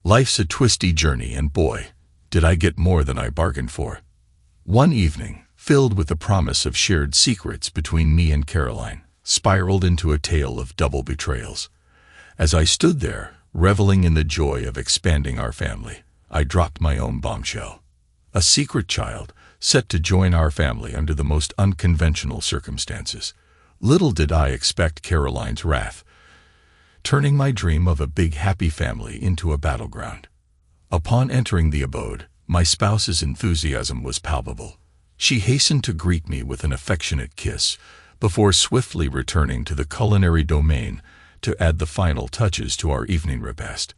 Life's a twisty journey, and boy, did I get more than I bargained for. One evening, filled with the promise of shared secrets between me and Caroline, spiraled into a tale of double betrayals. As I stood there, reveling in the joy of expanding our family, I dropped my own bombshell. A secret child, set to join our family under the most unconventional circumstances. Little did I expect Caroline's wrath, turning my dream of a big happy family into a battleground. Upon entering the abode, my spouse's enthusiasm was palpable. She hastened to greet me with an affectionate kiss, before swiftly returning to the culinary domain to add the final touches to our evening repast.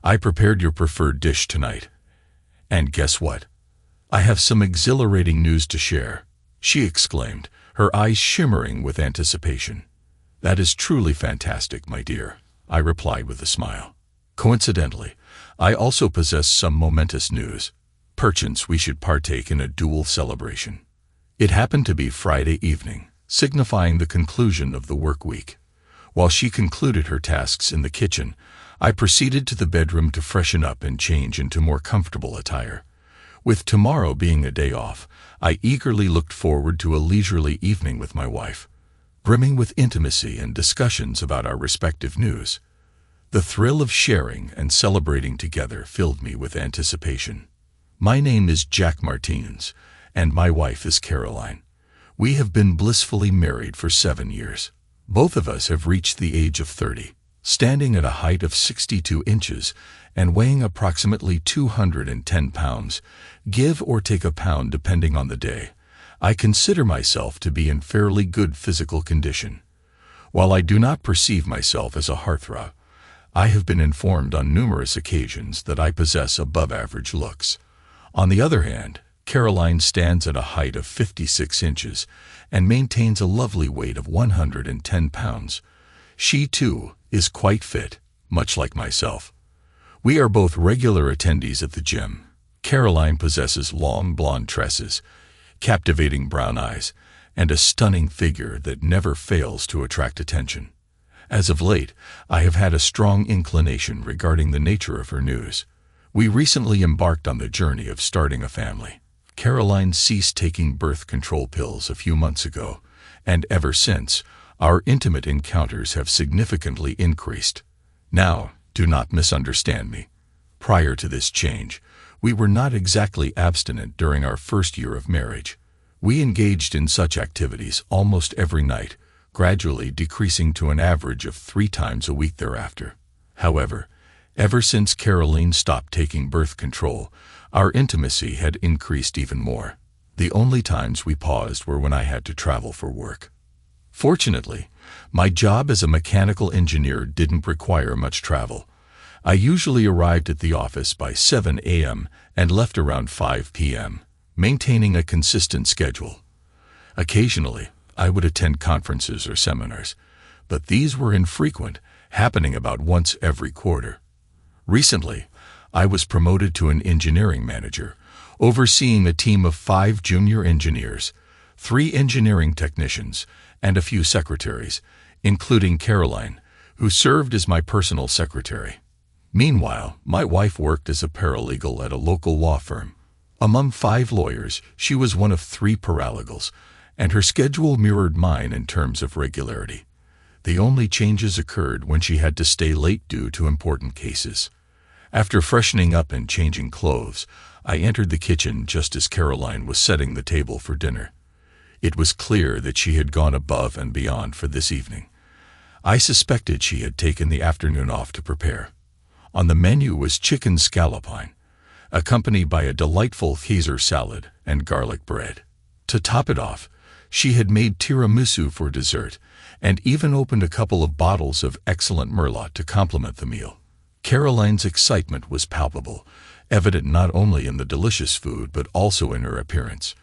"I prepared your preferred dish tonight. And guess what? I have some exhilarating news to share," she exclaimed, her eyes shimmering with anticipation. "That is truly fantastic, my dear," I replied with a smile. "Coincidentally, I also possess some momentous news. Perchance we should partake in a dual celebration." It happened to be Friday evening, signifying the conclusion of the work week. While she concluded her tasks in the kitchen, I proceeded to the bedroom to freshen up and change into more comfortable attire. With tomorrow being a day off, I eagerly looked forward to a leisurely evening with my wife, brimming with intimacy and discussions about our respective news. The thrill of sharing and celebrating together filled me with anticipation. My name is Jack Martins, and my wife is Caroline. We have been blissfully married for 7 years. Both of us have reached the age of 30, standing at a height of 62 inches and weighing approximately 210 pounds, give or take a pound depending on the day. I consider myself to be in fairly good physical condition. While I do not perceive myself as a heartthrob, I have been informed on numerous occasions that I possess above-average looks. On the other hand, Caroline stands at a height of 56 inches and maintains a lovely weight of 110 pounds. She, too, is quite fit, much like myself. We are both regular attendees at the gym. Caroline possesses long blonde tresses, captivating brown eyes, and a stunning figure that never fails to attract attention. As of late, I have had a strong inclination regarding the nature of her news. We recently embarked on the journey of starting a family. Caroline ceased taking birth control pills a few months ago, and ever since, our intimate encounters have significantly increased. Now, do not misunderstand me. Prior to this change, we were not exactly abstinent during our first year of marriage. We engaged in such activities almost every night, gradually decreasing to an average of 3 times a week thereafter. However, ever since Caroline stopped taking birth control, our intimacy had increased even more. The only times we paused were when I had to travel for work. Fortunately, my job as a mechanical engineer didn't require much travel. I usually arrived at the office by 7 a.m. and left around 5 p.m., maintaining a consistent schedule. Occasionally, I would attend conferences or seminars, but these were infrequent, happening about once every quarter. Recently, I was promoted to an engineering manager, overseeing a team of 5 junior engineers, 3 engineering technicians, and a few secretaries, including Caroline, who served as my personal secretary. Meanwhile, my wife worked as a paralegal at a local law firm. Among 5 lawyers, she was one of 3 paralegals, and her schedule mirrored mine in terms of regularity. The only changes occurred when she had to stay late due to important cases. After freshening up and changing clothes, I entered the kitchen just as Caroline was setting the table for dinner. It was clear that she had gone above and beyond for this evening. I suspected she had taken the afternoon off to prepare. On the menu was chicken scallopine, accompanied by a delightful Caesar salad and garlic bread. To top it off, she had made tiramisu for dessert and even opened a couple of bottles of excellent Merlot to complement the meal. Caroline's excitement was palpable, evident not only in the delicious food but also in her appearance.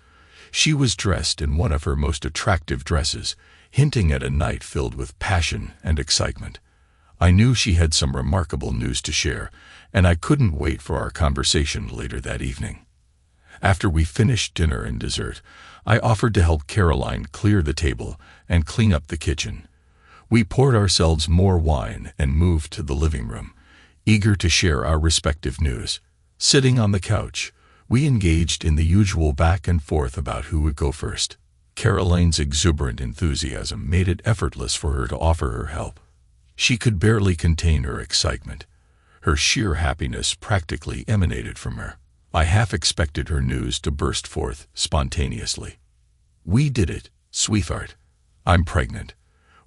She was dressed in one of her most attractive dresses, hinting at a night filled with passion and excitement. I knew she had some remarkable news to share, and I couldn't wait for our conversation later that evening. After we finished dinner and dessert, I offered to help Caroline clear the table and clean up the kitchen. We poured ourselves more wine and moved to the living room, eager to share our respective news. Sitting on the couch, we engaged in the usual back and forth about who would go first. Caroline's exuberant enthusiasm made it effortless for her to offer her help. She could barely contain her excitement. Her sheer happiness practically emanated from her. I half expected her news to burst forth spontaneously. "We did it, sweetheart. I'm pregnant.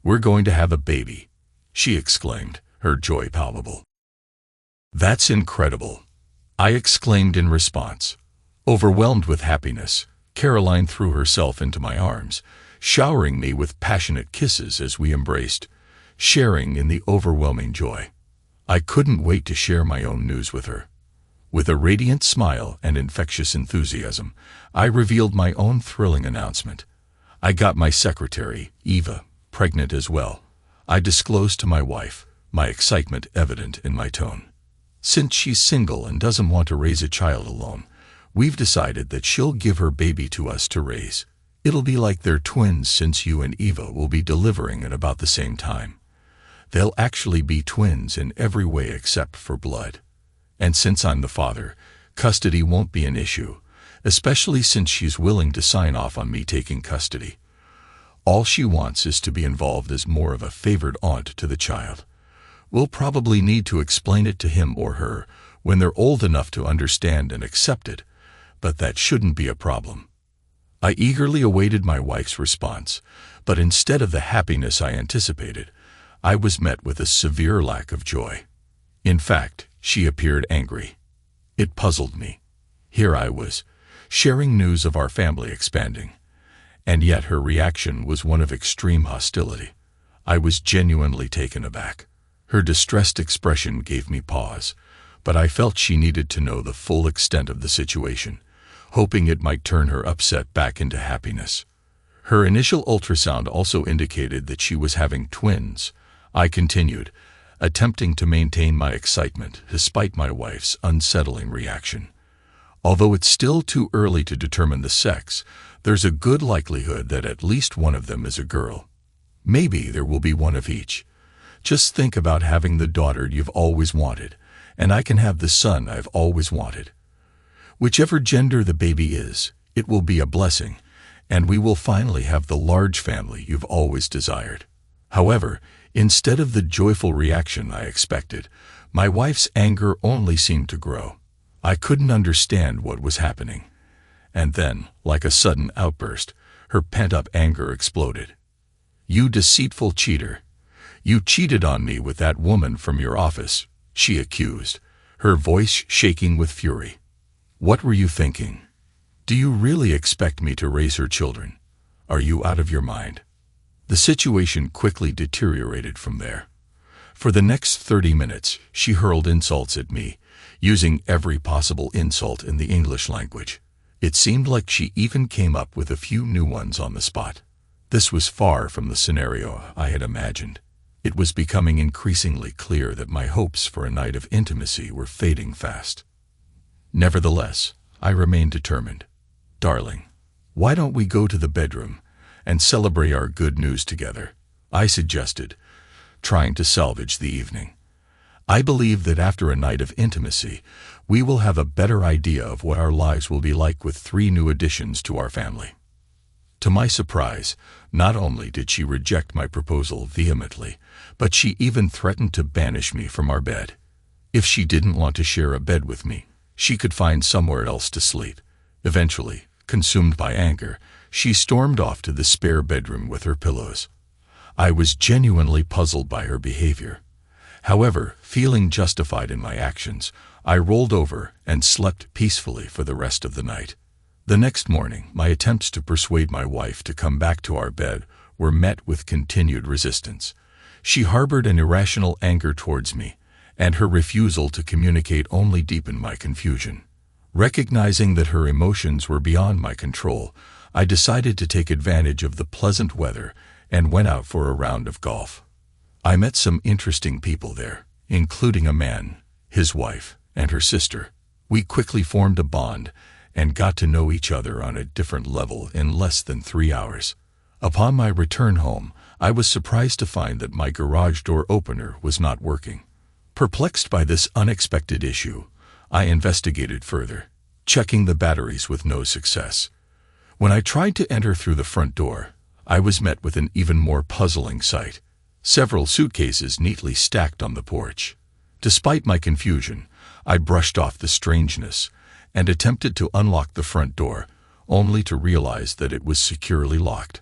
We're going to have a baby," she exclaimed, her joy palpable. "That's incredible," I exclaimed in response. Overwhelmed with happiness, Caroline threw herself into my arms, showering me with passionate kisses as we embraced, sharing in the overwhelming joy. I couldn't wait to share my own news with her. With a radiant smile and infectious enthusiasm, I revealed my own thrilling announcement. I got my secretary, Eva, pregnant as well. I disclosed to my wife, my excitement evident in my tone. Since she's single and doesn't want to raise a child alone, we've decided that she'll give her baby to us to raise. It'll be like they're twins since you and Eva will be delivering at about the same time. They'll actually be twins in every way except for blood. And since I'm the father, custody won't be an issue, especially since she's willing to sign off on me taking custody. All she wants is to be involved as more of a favored aunt to the child. We'll probably need to explain it to him or her when they're old enough to understand and accept it, but that shouldn't be a problem. I eagerly awaited my wife's response, but instead of the happiness I anticipated, I was met with a severe lack of joy. In fact, she appeared angry. It puzzled me. Here I was, sharing news of our family expanding, and yet her reaction was one of extreme hostility. I was genuinely taken aback. Her distressed expression gave me pause, but I felt she needed to know the full extent of the situation, hoping it might turn her upset back into happiness. Her initial ultrasound also indicated that she was having twins. I continued, attempting to maintain my excitement despite my wife's unsettling reaction. Although it's still too early to determine the sex, there's a good likelihood that at least one of them is a girl. Maybe there will be one of each. Just think about having the daughter you've always wanted, and I can have the son I've always wanted. Whichever gender the baby is, it will be a blessing, and we will finally have the large family you've always desired. However, instead of the joyful reaction I expected, my wife's anger only seemed to grow. I couldn't understand what was happening. And then, like a sudden outburst, her pent-up anger exploded. "You deceitful cheater. You cheated on me with that woman from your office," she accused, her voice shaking with fury. "What were you thinking? Do you really expect me to raise her children? Are you out of your mind?" The situation quickly deteriorated from there. For the next 30 minutes, she hurled insults at me, using every possible insult in the English language. It seemed like she even came up with a few new ones on the spot. This was far from the scenario I had imagined. It was becoming increasingly clear that my hopes for a night of intimacy were fading fast. Nevertheless, I remained determined. "Darling, why don't we go to the bedroom and celebrate our good news together?" I suggested, trying to salvage the evening. "I believe that after a night of intimacy, we will have a better idea of what our lives will be like with 3 new additions to our family." To my surprise, not only did she reject my proposal vehemently, but she even threatened to banish me from our bed. If she didn't want to share a bed with me, she could find somewhere else to sleep. Eventually, consumed by anger, she stormed off to the spare bedroom with her pillows. I was genuinely puzzled by her behavior. However, feeling justified in my actions, I rolled over and slept peacefully for the rest of the night. The next morning, my attempts to persuade my wife to come back to our bed were met with continued resistance. She harbored an irrational anger towards me, and her refusal to communicate only deepened my confusion. Recognizing that her emotions were beyond my control, I decided to take advantage of the pleasant weather and went out for a round of golf. I met some interesting people there, including a man, his wife, and her sister. We quickly formed a bond and got to know each other on a different level in less than 3 hours. Upon my return home, I was surprised to find that my garage door opener was not working. Perplexed by this unexpected issue, I investigated further, checking the batteries with no success. When I tried to enter through the front door, I was met with an even more puzzling sight. Several suitcases neatly stacked on the porch. Despite my confusion, I brushed off the strangeness and attempted to unlock the front door, only to realize that it was securely locked.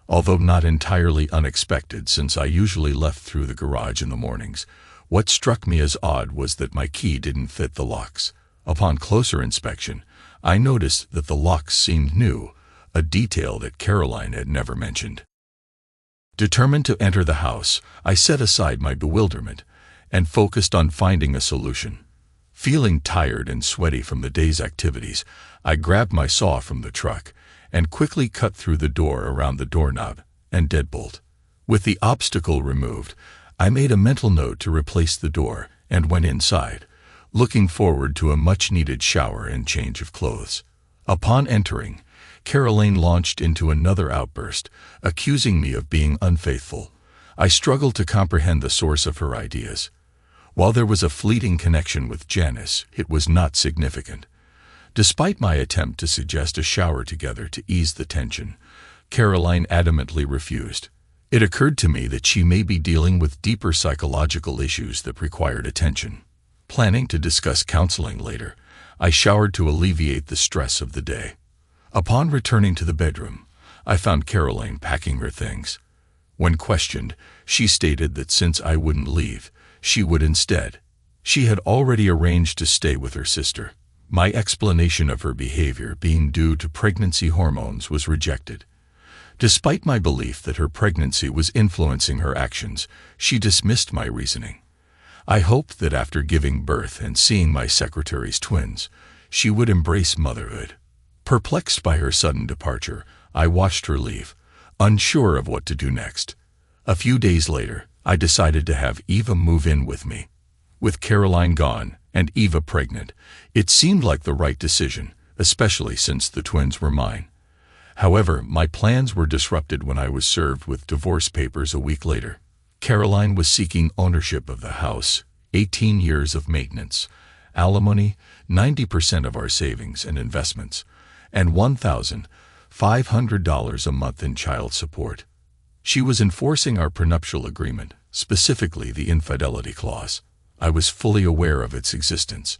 Although not entirely unexpected since I usually left through the garage in the mornings, what struck me as odd was that my key didn't fit the locks. Upon closer inspection, I noticed that the locks seemed new, a detail that Caroline had never mentioned. Determined to enter the house, I set aside my bewilderment and focused on finding a solution. Feeling tired and sweaty from the day's activities, I grabbed my saw from the truck and quickly cut through the door around the doorknob and deadbolt. With the obstacle removed, I made a mental note to replace the door and went inside, looking forward to a much-needed shower and change of clothes. Upon entering, Caroline launched into another outburst, accusing me of being unfaithful. I struggled to comprehend the source of her ideas. While there was a fleeting connection with Janice, it was not significant. Despite my attempt to suggest a shower together to ease the tension, Caroline adamantly refused. It occurred to me that she may be dealing with deeper psychological issues that required attention. Planning to discuss counseling later, I showered to alleviate the stress of the day. Upon returning to the bedroom, I found Caroline packing her things. When questioned, she stated that since I wouldn't leave, she would instead. She had already arranged to stay with her sister. My explanation of her behavior being due to pregnancy hormones was rejected. Despite my belief that her pregnancy was influencing her actions, she dismissed my reasoning. I hoped that after giving birth and seeing my secretary's twins, she would embrace motherhood. Perplexed by her sudden departure, I watched her leave, unsure of what to do next. A few days later, I decided to have Eva move in with me. With Caroline gone and Eva pregnant, it seemed like the right decision, especially since the twins were mine. However, my plans were disrupted when I was served with divorce papers a week later. Caroline was seeking ownership of the house, 18 years of maintenance, alimony, 90% of our savings and investments, and $1,500 a month in child support. She was enforcing our prenuptial agreement, specifically the infidelity clause. I was fully aware of its existence.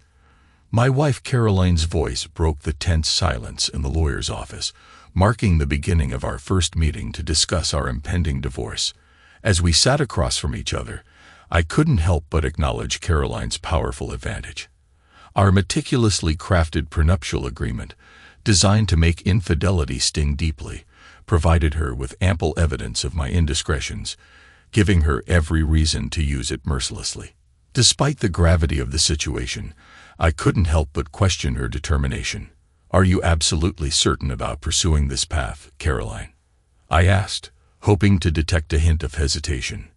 My wife Caroline's voice broke the tense silence in the lawyer's office, marking the beginning of our first meeting to discuss our impending divorce. As we sat across from each other, I couldn't help but acknowledge Caroline's powerful advantage. Our meticulously crafted prenuptial agreement, designed to make infidelity sting deeply, provided her with ample evidence of my indiscretions, giving her every reason to use it mercilessly. Despite the gravity of the situation, I couldn't help but question her determination. "Are you absolutely certain about pursuing this path, Caroline?" I asked, hoping to detect a hint of hesitation.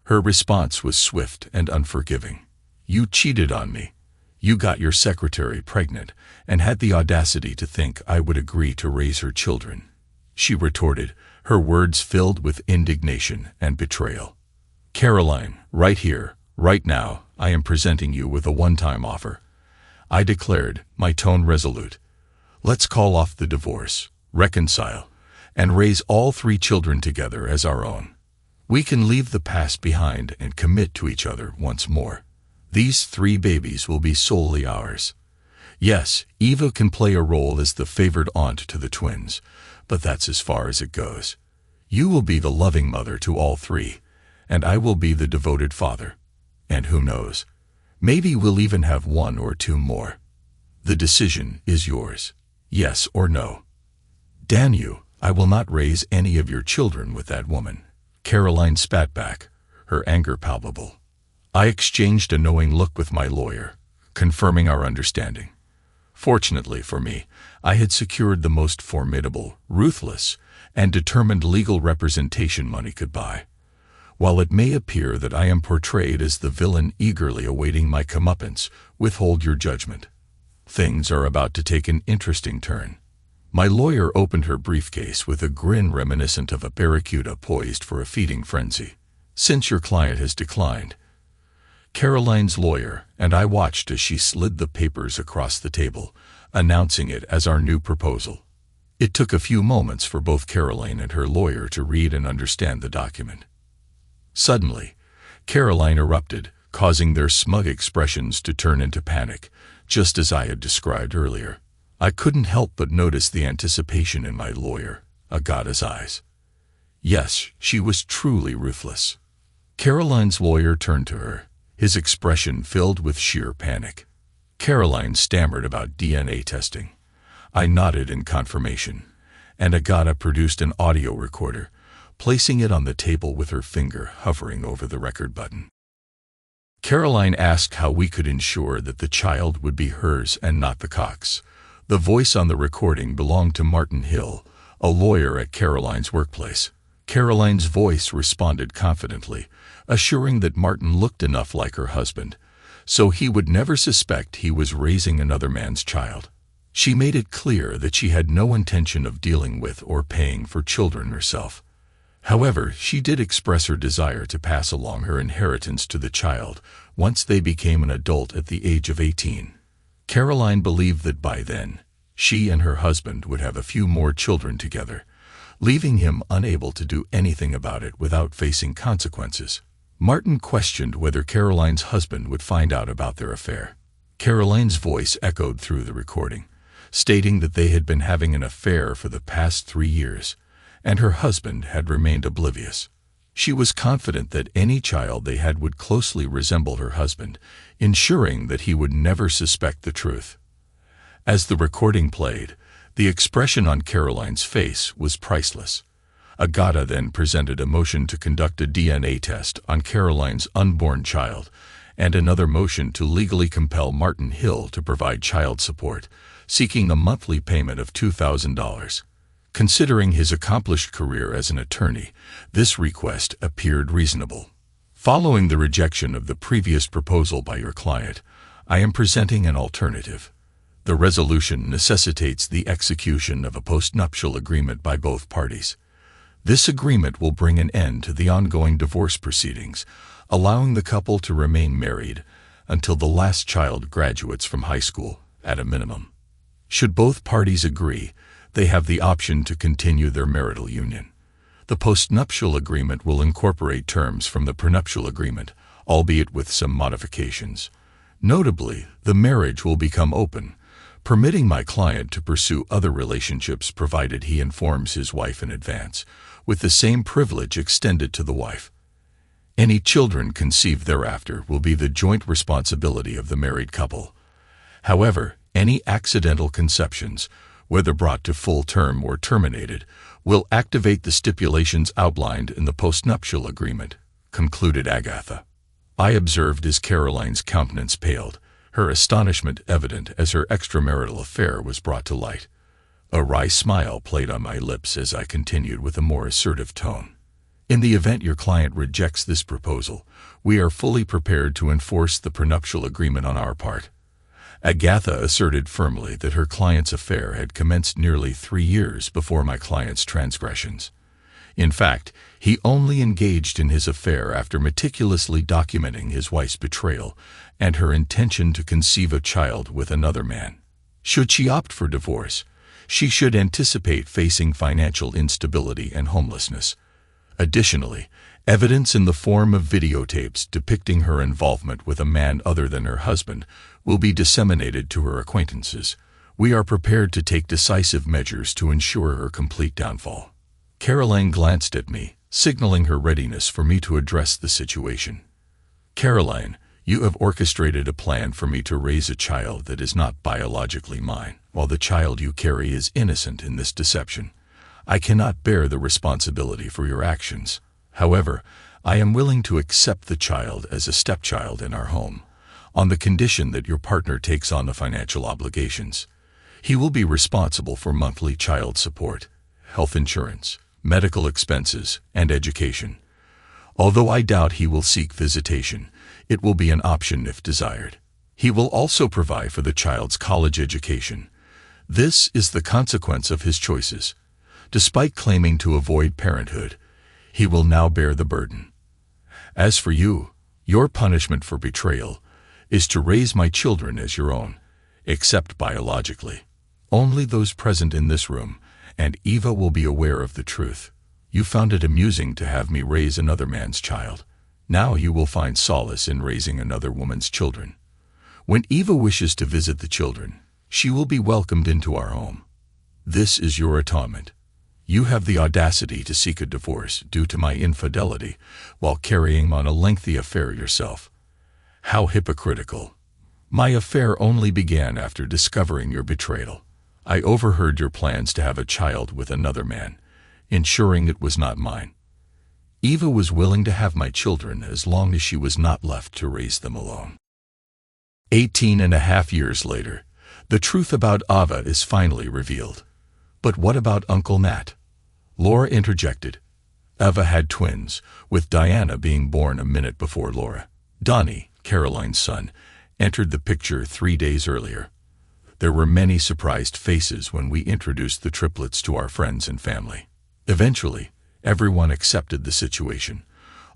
Her response was swift and unforgiving. "You cheated on me. You got your secretary pregnant and had the audacity to think I would agree to raise her children," she retorted, her words filled with indignation and betrayal. "Caroline, right here, right now, I am presenting you with a one-time offer," I declared, my tone resolute. "Let's call off the divorce, reconcile, and raise all 3 children together as our own. We can leave the past behind and commit to each other once more. These 3 babies will be solely ours. Yes, Eva can play a role as the favored aunt to the twins, but that's as far as it goes. You will be the loving mother to all 3, and I will be the devoted father. And who knows, maybe we'll even have 1 or 2 more. The decision is yours, yes or no." "Damn you, I will not raise any of your children with that woman," Caroline spat back, her anger palpable. I exchanged a knowing look with my lawyer, confirming our understanding. Fortunately for me, I had secured the most formidable, ruthless, and determined legal representation money could buy. While it may appear that I am portrayed as the villain eagerly awaiting my comeuppance, withhold your judgment. Things are about to take an interesting turn. My lawyer opened her briefcase with a grin reminiscent of a barracuda poised for a feeding frenzy. "Since your client has declined, Caroline's lawyer and I watched as she slid the papers across the table, announcing it as our new proposal. It took a few moments for both Caroline and her lawyer to read and understand the document. Suddenly, Caroline erupted, causing their smug expressions to turn into panic, just as I had described earlier. I couldn't help but notice the anticipation in my lawyer, Agata's eyes. Yes, she was truly ruthless. Caroline's lawyer turned to her, his expression filled with sheer panic. Caroline stammered about DNA testing. I nodded in confirmation, and Agata produced an audio recorder, placing it on the table with her finger hovering over the record button. Caroline asked how we could ensure that the child would be hers and not the Cox. The voice on the recording belonged to Martin Hill, a lawyer at Caroline's workplace. Caroline's voice responded confidently, assuring that Martin looked enough like her husband, so he would never suspect he was raising another man's child. She made it clear that she had no intention of dealing with or paying for children herself. However, she did express her desire to pass along her inheritance to the child once they became an adult at the age of 18. Caroline believed that by then, she and her husband would have a few more children together, leaving him unable to do anything about it without facing consequences. Martin questioned whether Caroline's husband would find out about their affair. Caroline's voice echoed through the recording, stating that they had been having an affair for the past 3 years, and her husband had remained oblivious. She was confident that any child they had would closely resemble her husband, ensuring that he would never suspect the truth. As the recording played, the expression on Caroline's face was priceless. Agata then presented a motion to conduct a DNA test on Caroline's unborn child, and another motion to legally compel Martin Hill to provide child support, seeking a monthly payment of $2,000. Considering his accomplished career as an attorney, this request appeared reasonable. Following the rejection of the previous proposal by your client, I am presenting an alternative. The resolution necessitates the execution of a postnuptial agreement by both parties. This agreement will bring an end to the ongoing divorce proceedings, allowing the couple to remain married until the last child graduates from high school, at a minimum. Should both parties agree, they have the option to continue their marital union. The postnuptial agreement will incorporate terms from the prenuptial agreement, albeit with some modifications. Notably, the marriage will become open, permitting my client to pursue other relationships provided he informs his wife in advance, with the same privilege extended to the wife. Any children conceived thereafter will be the joint responsibility of the married couple. However, any accidental conceptions, whether brought to full term or terminated, will activate the stipulations outlined in the postnuptial agreement, concluded Agatha. I observed as Caroline's countenance paled, her astonishment evident as her extramarital affair was brought to light. A wry smile played on my lips as I continued with a more assertive tone. In the event your client rejects this proposal, we are fully prepared to enforce the prenuptial agreement on our part. Agatha asserted firmly that her client's affair had commenced nearly 3 years before my client's transgressions. In fact, he only engaged in his affair after meticulously documenting his wife's betrayal and her intention to conceive a child with another man. Should she opt for divorce, she should anticipate facing financial instability and homelessness. Additionally, evidence in the form of videotapes depicting her involvement with a man other than her husband will be disseminated to her acquaintances. We are prepared to take decisive measures to ensure her complete downfall. Caroline glanced at me, signaling her readiness for me to address the situation. Caroline, you have orchestrated a plan for me to raise a child that is not biologically mine, while the child you carry is innocent in this deception. I cannot bear the responsibility for your actions. However, I am willing to accept the child as a stepchild in our home, on the condition that your partner takes on the financial obligations. He will be responsible for monthly child support, health insurance, medical expenses, and education. Although I doubt he will seek visitation, it will be an option if desired. He will also provide for the child's college education. This is the consequence of his choices. Despite claiming to avoid parenthood, he will now bear the burden. As for you, Your punishment for betrayal is to raise my children as your own, except biologically. Only those present in this room and Eva will be aware of the truth. You found it amusing to have me raise another man's child. Now you will find solace in raising another woman's children. When Eva wishes to visit the children, she will be welcomed into our home. This is your atonement. You have the audacity to seek a divorce due to my infidelity while carrying on a lengthy affair yourself. How hypocritical. My affair only began after discovering your betrayal. I overheard your plans to have a child with another man, ensuring it was not mine. Eva was willing to have my children as long as she was not left to raise them alone. 18.5 years later, the truth about Ava is finally revealed. But what about Uncle Nat? Laura interjected. Eva had twins, with Diana being born a minute before Laura. Donnie, Caroline's son, entered the picture 3 days earlier. There were many surprised faces when we introduced the triplets to our friends and family. Eventually, everyone accepted the situation,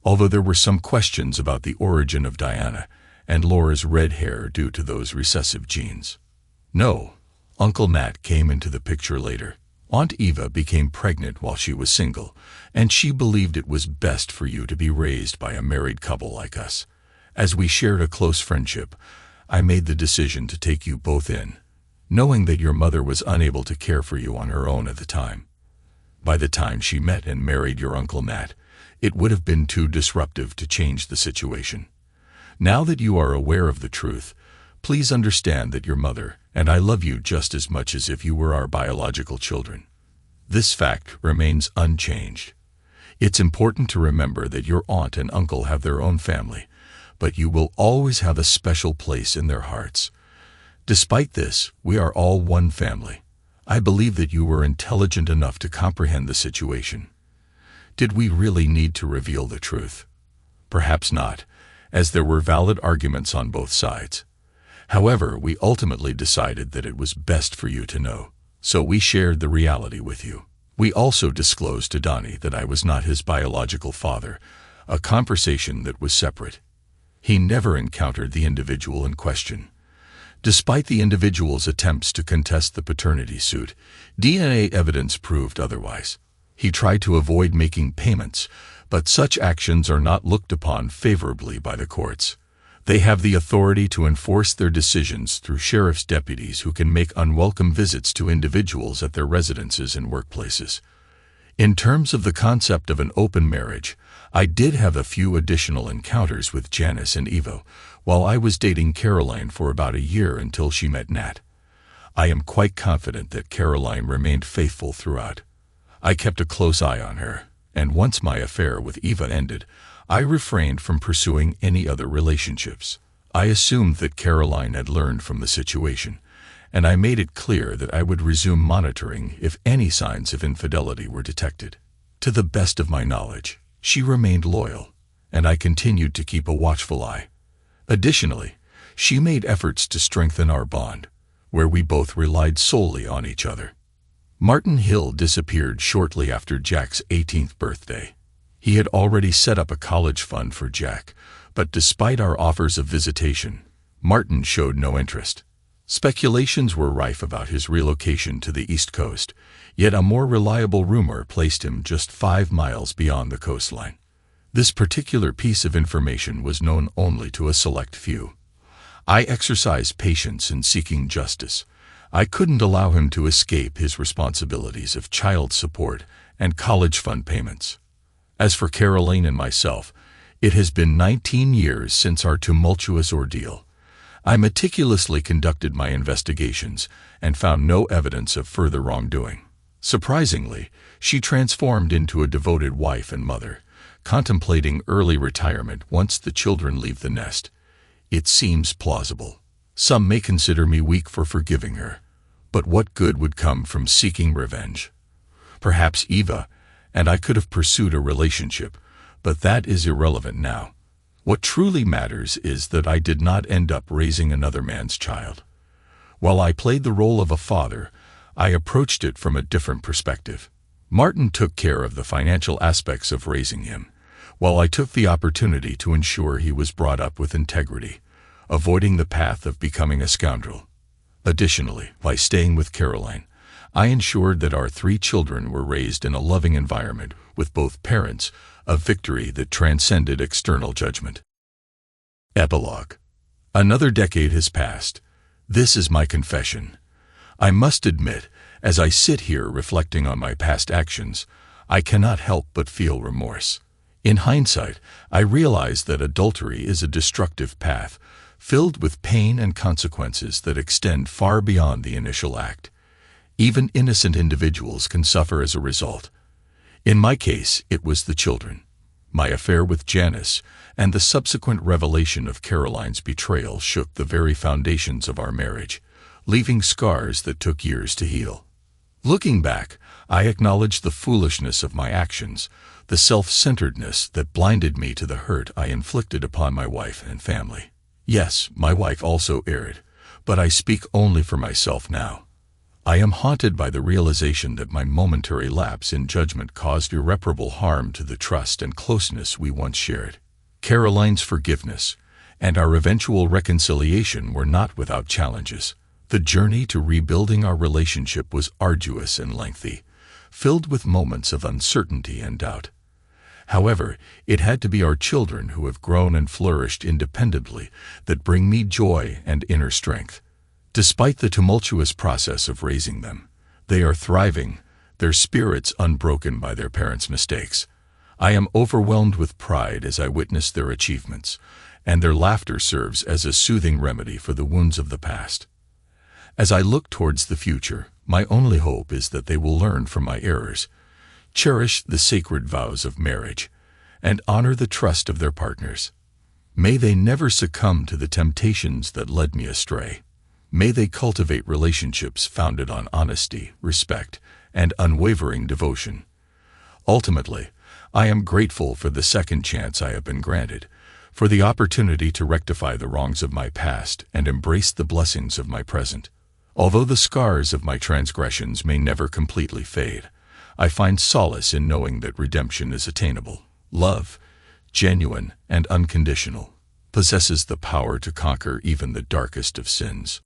although there were some questions about the origin of Diana and Laura's red hair due to those recessive genes. No, Uncle Nat came into the picture later. Aunt Eva became pregnant while she was single, and she believed it was best for you to be raised by a married couple like us. As we shared a close friendship, I made the decision to take you both in, knowing that your mother was unable to care for you on her own at the time. By the time she met and married your Uncle Nat, it would have been too disruptive to change the situation. Now that you are aware of the truth, please understand that your mother and I love you just as much as if you were our biological children. This fact remains unchanged. It's important to remember that your aunt and uncle have their own family, but you will always have a special place in their hearts. Despite this, we are all one family. I believe that you were intelligent enough to comprehend the situation. Did we really need to reveal the truth? Perhaps not, as there were valid arguments on both sides. However, we ultimately decided that it was best for you to know, so we shared the reality with you. We also disclosed to Donnie that I was not his biological father, a conversation that was separate. He never encountered the individual in question. Despite the individual's attempts to contest the paternity suit, DNA evidence proved otherwise. He tried to avoid making payments, but such actions are not looked upon favorably by the courts. They have the authority to enforce their decisions through sheriff's deputies who can make unwelcome visits to individuals at their residences and workplaces. In terms of the concept of an open marriage, I did have a few additional encounters with Janice and Evo, while I was dating Caroline for about a year until she met Nat. I am quite confident that Caroline remained faithful throughout. I kept a close eye on her, and once my affair with Eva ended, I refrained from pursuing any other relationships. I assumed that Caroline had learned from the situation, and I made it clear that I would resume monitoring if any signs of infidelity were detected. To the best of my knowledge, she remained loyal, and I continued to keep a watchful eye. Additionally, she made efforts to strengthen our bond, where we both relied solely on each other. Martin Hill disappeared shortly after Jack's 18th birthday. He had already set up a college fund for Jack, but despite our offers of visitation, Martin showed no interest. Speculations were rife about his relocation to the East Coast, yet a more reliable rumor placed him just 5 miles beyond the coastline. This particular piece of information was known only to a select few. I exercised patience in seeking justice. I couldn't allow him to escape his responsibilities of child support and college fund payments. As for Caroline and myself, it has been 19 years since our tumultuous ordeal. I meticulously conducted my investigations and found no evidence of further wrongdoing. Surprisingly, she transformed into a devoted wife and mother, contemplating early retirement once the children leave the nest. It seems plausible. Some may consider me weak for forgiving her, but what good would come from seeking revenge? Perhaps Eva and I could have pursued a relationship, but that is irrelevant now. What truly matters is that I did not end up raising another man's child. While I played the role of a father, I approached it from a different perspective. Martin took care of the financial aspects of raising him, while I took the opportunity to ensure he was brought up with integrity, avoiding the path of becoming a scoundrel. Additionally, by staying with Caroline, I ensured that our 3 children were raised in a loving environment with both parents, a victory that transcended external judgment. Epilogue. Another decade has passed. This is my confession. I must admit, as I sit here reflecting on my past actions, I cannot help but feel remorse. In hindsight, I realize that adultery is a destructive path, filled with pain and consequences that extend far beyond the initial act. Even innocent individuals can suffer as a result. In my case, it was the children. My affair with Janice and the subsequent revelation of Caroline's betrayal shook the very foundations of our marriage, leaving scars that took years to heal. Looking back, I acknowledge the foolishness of my actions, the self-centeredness that blinded me to the hurt I inflicted upon my wife and family. Yes, my wife also erred, but I speak only for myself now. I am haunted by the realization that my momentary lapse in judgment caused irreparable harm to the trust and closeness we once shared. Caroline's forgiveness and our eventual reconciliation were not without challenges. The journey to rebuilding our relationship was arduous and lengthy, filled with moments of uncertainty and doubt. However, it had to be our children who have grown and flourished independently that bring me joy and inner strength. Despite the tumultuous process of raising them, they are thriving, their spirits unbroken by their parents' mistakes. I am overwhelmed with pride as I witness their achievements, and their laughter serves as a soothing remedy for the wounds of the past. As I look towards the future, my only hope is that they will learn from my errors, cherish the sacred vows of marriage, and honor the trust of their partners. May they never succumb to the temptations that led me astray. May they cultivate relationships founded on honesty, respect, and unwavering devotion. Ultimately, I am grateful for the second chance I have been granted, for the opportunity to rectify the wrongs of my past and embrace the blessings of my present. Although the scars of my transgressions may never completely fade, I find solace in knowing that redemption is attainable. Love, genuine and unconditional, possesses the power to conquer even the darkest of sins.